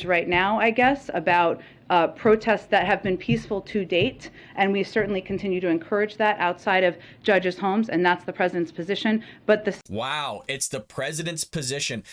right now, I guess, about protests that have been peaceful to date, and we certainly continue to encourage that outside of judges' homes, and that's the president's position. But the Wow, it's the president's position.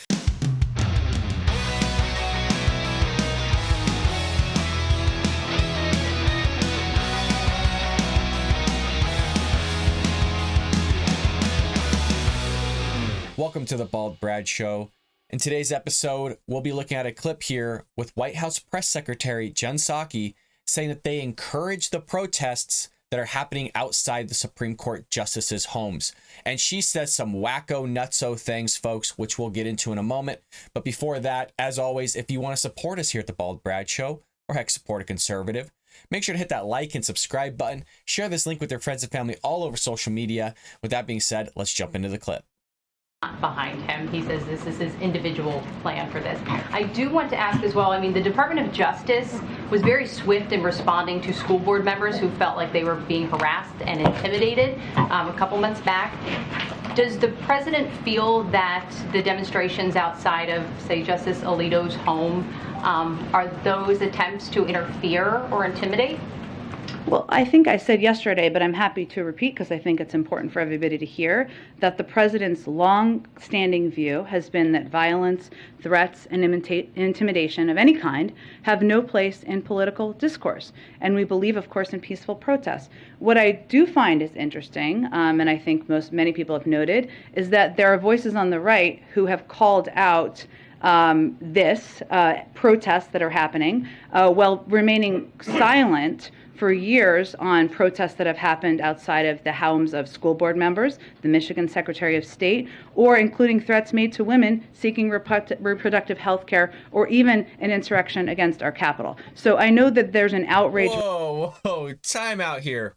Welcome to the Bald Brad Show. In today's episode, we'll be looking at a clip here with White House Press Secretary Jen Psaki saying that they encourage the protests that are happening outside the Supreme Court justices' homes. And she says some wacko nutso things, folks, which we'll get into in a moment. But before that, as always, if you want to support us here at the Bald Brad Show, or heck, support a conservative, make sure to hit that like and subscribe button. Share this link with your friends and family all over social media. With that being said, let's jump into the clip. Behind him. He says this is his individual plan for this. I do want to ask as well, I mean, the Department of Justice was very swift in responding to school board members who felt like they were being harassed and intimidated a couple months back. Does the president feel that the demonstrations outside of, say, Justice Alito's home are those attempts to interfere or intimidate? Well, I think I said yesterday, but I'm happy to repeat because I think it's important for everybody to hear, that the president's long-standing view has been that violence, threats, and intimidation of any kind have no place in political discourse. And we believe, of course, in peaceful protests. What I do find is interesting, and I think many people have noted, is that there are voices on the right who have called out this protests that are happening while remaining silent for years on protests that have happened outside of the homes of school board members, the Michigan Secretary of State, or including threats made to women seeking reproductive health care, or even an insurrection against our Capitol. So I know that there's an outrage. Whoa, time out here.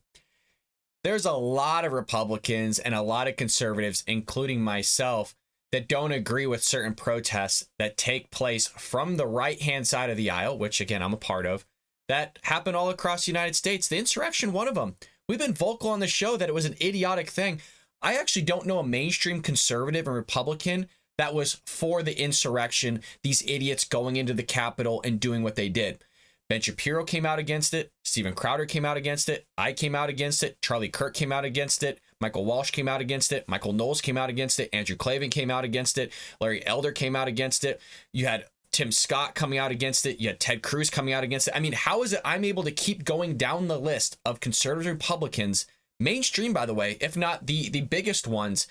There's a lot of Republicans and a lot of conservatives, including myself, that don't agree with certain protests that take place from the right-hand side of the aisle, which, again, I'm a part of, that happen all across the United States. The insurrection, one of them. We've been vocal on the show that it was an idiotic thing. I actually don't know a mainstream conservative and Republican that was for the insurrection, these idiots going into the Capitol and doing what they did. Ben Shapiro came out against it. Steven Crowder came out against it. I came out against it. Charlie Kirk came out against it. Michael Walsh came out against it. Michael Knowles came out against it. Andrew Klavan came out against it. Larry Elder came out against it. You had Tim Scott coming out against it. You had Ted Cruz coming out against it. I mean, how is it I'm able to keep going down the list of conservative Republicans, mainstream, by the way, if not the biggest ones,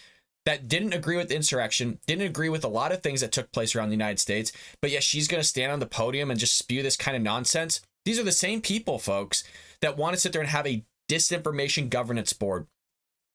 that didn't agree with the insurrection, didn't agree with a lot of things that took place around the United States, but yet she's going to stand on the podium and just spew this kind of nonsense? These are the same people, folks, that want to sit there and have a disinformation governance board.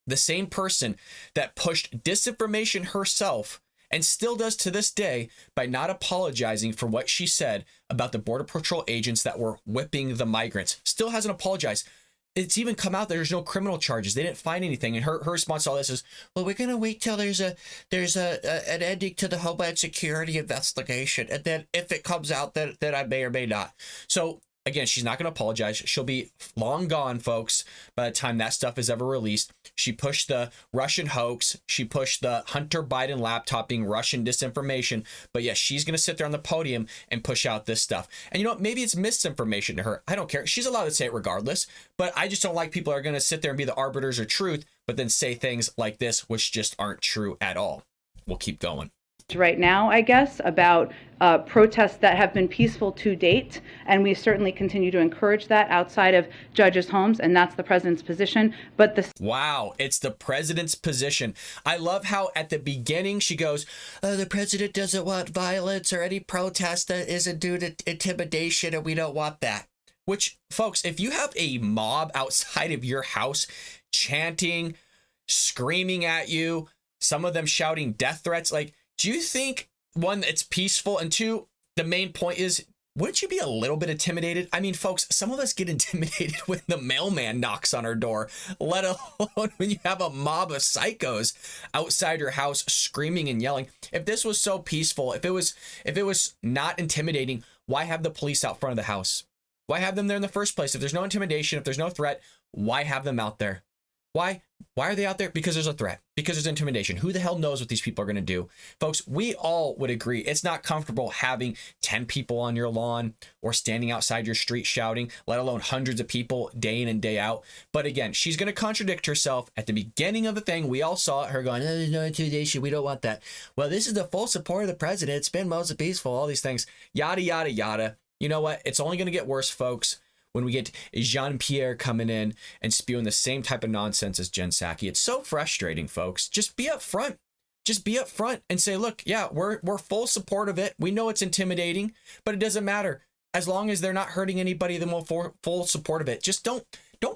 The same person that pushed disinformation herself and still does to this day by not apologizing for what she said about the Border Patrol agents that were whipping the migrants. Still hasn't apologized. It's even come out that there's no criminal charges. They didn't find anything. And her response to all this is, well, we're going to wait till there's an ending to the Homeland Security investigation. And then if it comes out that I may or may not. So again, she's not going to apologize. She'll be long gone, folks, by the time that stuff is ever released. She pushed the Russian hoax. She pushed the Hunter Biden laptop being Russian disinformation. But yes, she's going to sit there on the podium and push out this stuff. And you know what? Maybe it's misinformation to her. I don't care. She's allowed to say it regardless. But I just don't like people who are going to sit there and be the arbiters of truth, but then say things like this, which just aren't true at all. We'll keep going. Right now, I guess, about protests that have been peaceful to date, and we certainly continue to encourage that outside of judges' homes, and that's the president's position. But wow, it's the president's position. I love how at the beginning she goes, the president doesn't want violence or any protest that isn't due to intimidation, and we don't want that. Which, folks, if you have a mob outside of your house chanting, screaming at you, some of them shouting death threats, like, do you think, one, it's peaceful, and two, the main point is, wouldn't you be a little bit intimidated? I mean, folks, some of us get intimidated when the mailman knocks on our door, let alone when you have a mob of psychos outside your house screaming and yelling. If this was so peaceful, if it was not intimidating, why have the police out front of the house? Why have them there in the first place? If there's no intimidation, if there's no threat, why have them out there? Why? Why are they out there? Because there's a threat, because there's intimidation. Who the hell knows what these people are going to do? Folks, we all would agree it's not comfortable having 10 people on your lawn or standing outside your street shouting, let alone hundreds of people day in and day out. But again, she's going to contradict herself at the beginning of the thing. We all saw her going, oh, there's no intimidation. We don't want that. Well, this is the full support of the president. It's been mostly peaceful, all these things, yada, yada, yada. You know what? It's only going to get worse, folks, when we get Jen Psaki coming in and spewing the same type of nonsense as Jen Psaki. It's so frustrating, folks. Just be up front. Just be up front and say, look, yeah, we're full support of it. We know it's intimidating, but it doesn't matter. As long as they're not hurting anybody, then we're full support of it. Just don't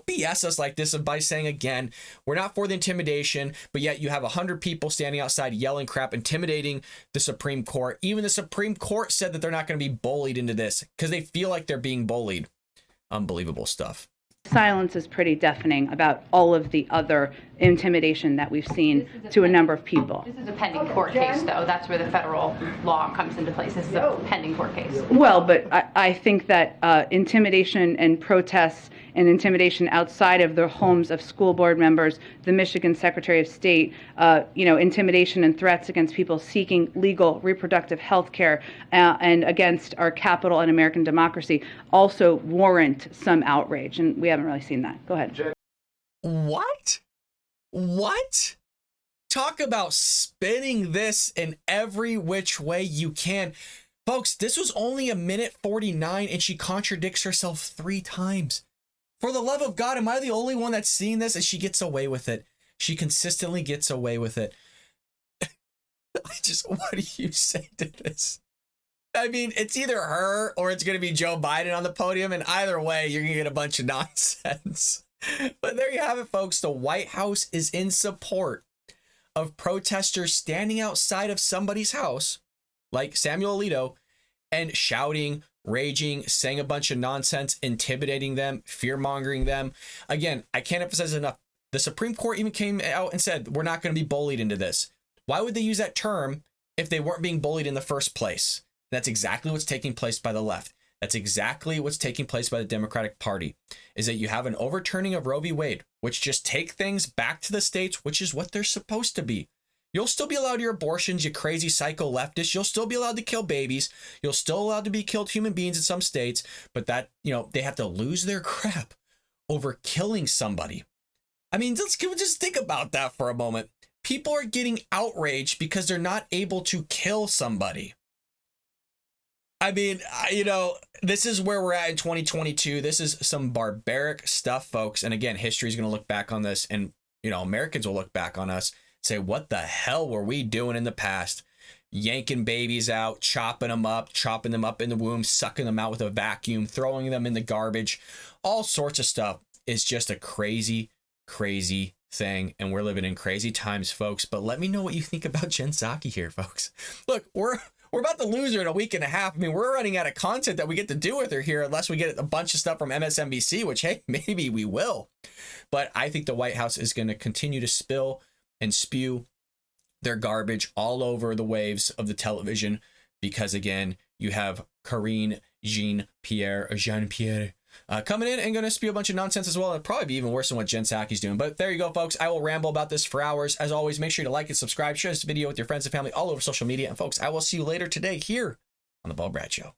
BS us like this by saying, again, we're not for the intimidation, but yet you have 100 people standing outside yelling crap, intimidating the Supreme Court. Even the Supreme Court said that they're not going to be bullied into this because they feel like they're being bullied. Unbelievable stuff. Silence is pretty deafening about all of the other intimidation that we've seen to a number of people. This is a pending court case, though. That's where the federal law comes into place. This is a pending court case. Well, but I think that intimidation and protests and intimidation outside of the homes of school board members, the Michigan Secretary of State, intimidation and threats against people seeking legal reproductive health care and against our capital and American democracy also warrant some outrage. And we haven't really seen that. Go ahead. What? Talk about spinning this in every which way you can. Folks, this was only 1:49 and she contradicts herself 3 times. For the love of God, am I the only one that's seeing this? And she gets away with it. She consistently gets away with it. What do you say to this? I mean, it's either her or it's going to be Joe Biden on the podium. And either way, you're going to get a bunch of nonsense. But there you have it, folks. The White House is in support of protesters standing outside of somebody's house, like Samuel Alito, and shouting, raging, saying a bunch of nonsense, intimidating them, fear-mongering them. Again, I can't emphasize enough. The Supreme Court even came out and said, we're not going to be bullied into this. Why would they use that term if they weren't being bullied in the first place? That's exactly what's taking place by the left. That's exactly what's taking place by the Democratic Party, is that you have an overturning of Roe v. Wade, which just take things back to the states, which is what they're supposed to be. You'll still be allowed your abortions, you crazy psycho leftists. You'll still be allowed to kill babies. You'll still allowed to be killed human beings in some states, but that, they have to lose their crap over killing somebody. I mean, just think about that for a moment. People are getting outraged because they're not able to kill somebody. I mean, this is where we're at in 2022. This is some barbaric stuff, folks. And again, history is going to look back on this, and, Americans will look back on us, say, what the hell were we doing in the past? Yanking babies out, chopping them up in the womb, sucking them out with a vacuum, throwing them in the garbage. All sorts of stuff is just a crazy, crazy thing. And we're living in crazy times, folks. But let me know what you think about Jen Psaki here, folks. Look, we're about to lose her in a week and a half. I mean, we're running out of content that we get to do with her here, unless we get a bunch of stuff from MSNBC, which, hey, maybe we will. But I think the White House is going to continue to spill and spew their garbage all over the waves of the television, because again, you have Karine Jean-Pierre coming in and going to spew a bunch of nonsense as well. It'll probably be even worse than what Jen Psaki's doing. But there you go, folks. I will ramble about this for hours. As always, make sure to like and subscribe, share this video with your friends and family all over social media. And folks, I will see you later today here on The Bo Brad Show.